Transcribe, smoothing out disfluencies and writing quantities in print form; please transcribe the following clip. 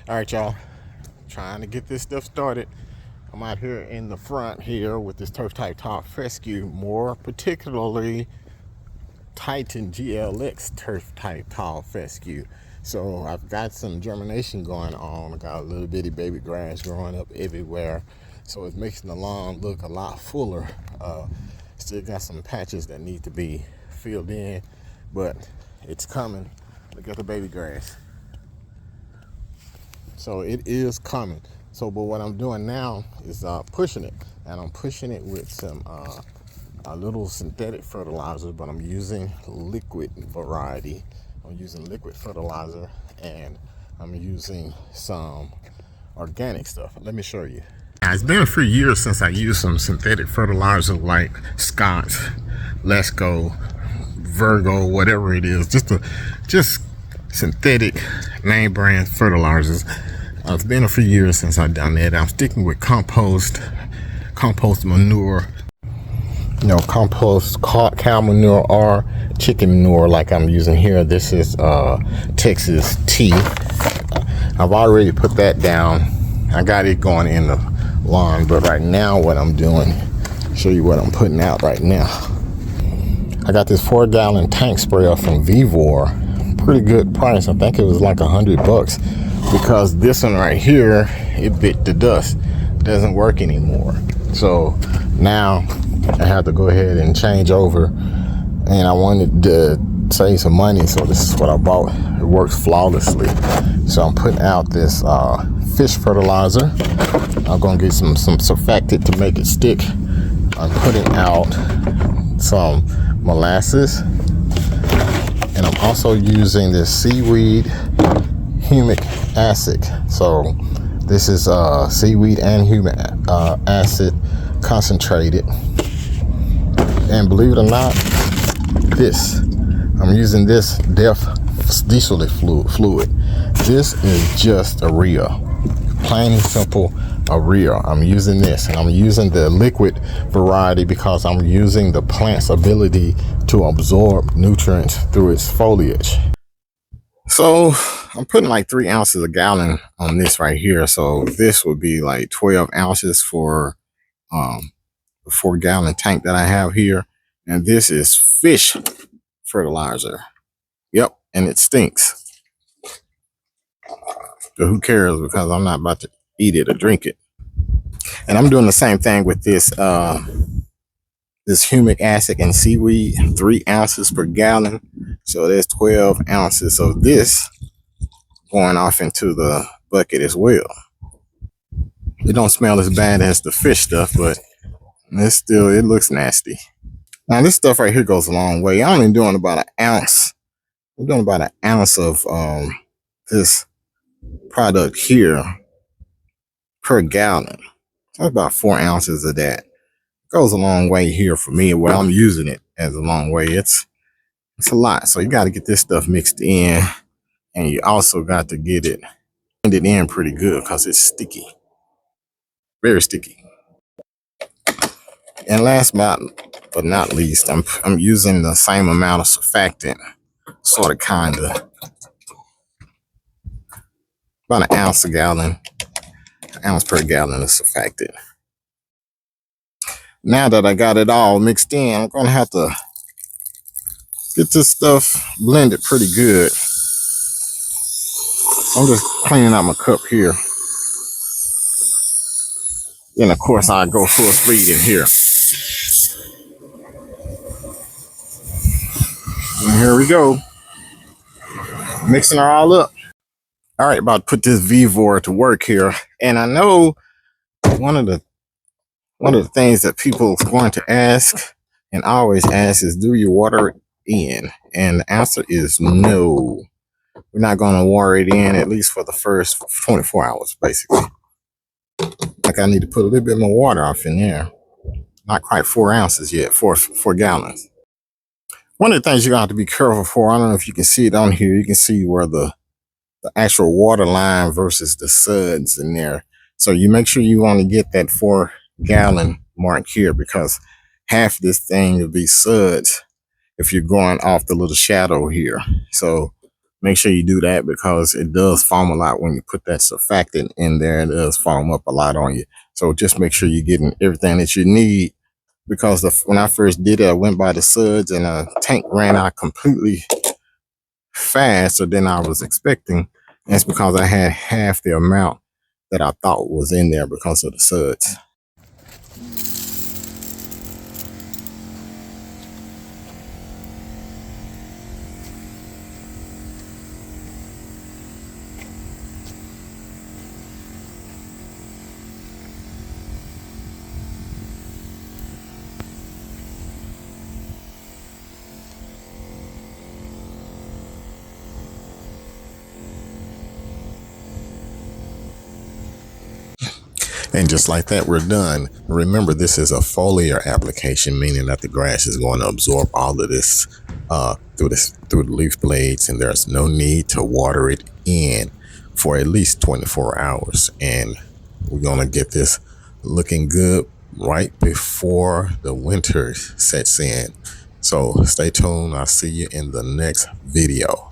All right, y'all. Trying to get this stuff started. I'm out here in the front here with this turf type top fescue, more particularly Titan GLX turf type tall fescue. So I've got some germination going on. I got a little bitty baby grass growing up everywhere. So it's making the lawn look a lot fuller. Still got some patches that need to be filled in, but it's coming. Look at the baby grass. So it is coming. So, but what I'm doing now is pushing it, and I'm pushing it with some a little synthetic fertilizer, but I'm using liquid variety. I'm using liquid fertilizer, and I'm using some organic stuff. Let me show you. Now, it's been a few years since I used some synthetic fertilizer like Scott's, Let's Go, Virgo, whatever it is. Just synthetic name brand fertilizers. It's been a few years since I've done that. I'm sticking with compost manure, compost cow manure or chicken manure like I'm using here. This is Texas tea. I've already put that down. I got it going in the lawn, but right now what I'm doing, show you what I'm putting out right now. I got this 4-gallon tank sprayer from Vivor. Pretty good price. I think it was like $100 because this one right here, it bit the dust. Doesn't work anymore. So now I have to go ahead and change over, and I wanted to save some money, so this is what I bought. It works flawlessly. So I'm putting out this fish fertilizer. I'm gonna get some surfactant to make it stick. I'm putting out some molasses, and I'm also using this seaweed humic acid. So this is seaweed and humic acid concentrated. And believe it or not, I'm using this diesel fluid. This is just urea, plain and simple urea. I'm using this, and I'm using the liquid variety because I'm using the plant's ability to absorb nutrients through its foliage. So I'm putting like 3 ounces a gallon on this right here. So this would be like 12 ounces for the 4-gallon tank that I have here. And this is fish fertilizer. Yep, and it stinks. But who cares, because I'm not about to eat it or drink it. And I'm doing the same thing with this this humic acid and seaweed, 3 ounces per gallon. So there's 12 ounces of this going off into the bucket as well. It don't smell as bad as the fish stuff, but it looks nasty. Now this stuff right here goes a long way. I'm only doing about an ounce. I'm doing about an ounce of this product here per gallon. That's about 4 ounces of that. Goes a long way here for me. Well, I'm using it as a long way. It's a lot. So you got to get this stuff mixed in, and you also got to get it blended in pretty good because it's sticky, very sticky. And last but not least, I'm using the same amount of surfactant, sort of, kinda, about an ounce per gallon of surfactant. Now that I got it all mixed in, I'm gonna have to get this stuff blended pretty good. I'm just cleaning out my cup here. Then of course I go full speed in here. And here we go. Mixing her all up. All right, about to put this Vivor to work here. And I know one of the things that people are going to ask and always ask is, do you water it in? And the answer is no. We're not going to water it in, at least for the first 24 hours, basically. Like I need to put a little bit more water off in there. Not quite 4 ounces yet, 4 gallons. One of the things you're going to have to be careful for, I don't know if you can see it on here, you can see where the actual water line versus the suds in there. So you make sure you want to get that 4-gallon mark here, because half this thing will be suds if you're going off the little shadow here. So Make sure you do that because it does foam a lot when you put that surfactant in there. It does foam up a lot on you. So just make sure you're getting everything that you need, because when I first did it, I went by the suds and the tank ran out completely faster than I was expecting. And it's because I had half the amount that I thought was in there because of the suds. And just like that, we're done. Remember, this is a foliar application, meaning that the grass is going to absorb all of this through the leaf blades, and there's no need to water it in for at least 24 hours. And we're going to get this looking good right before the winter sets in. So stay tuned. I'll see you in the next video.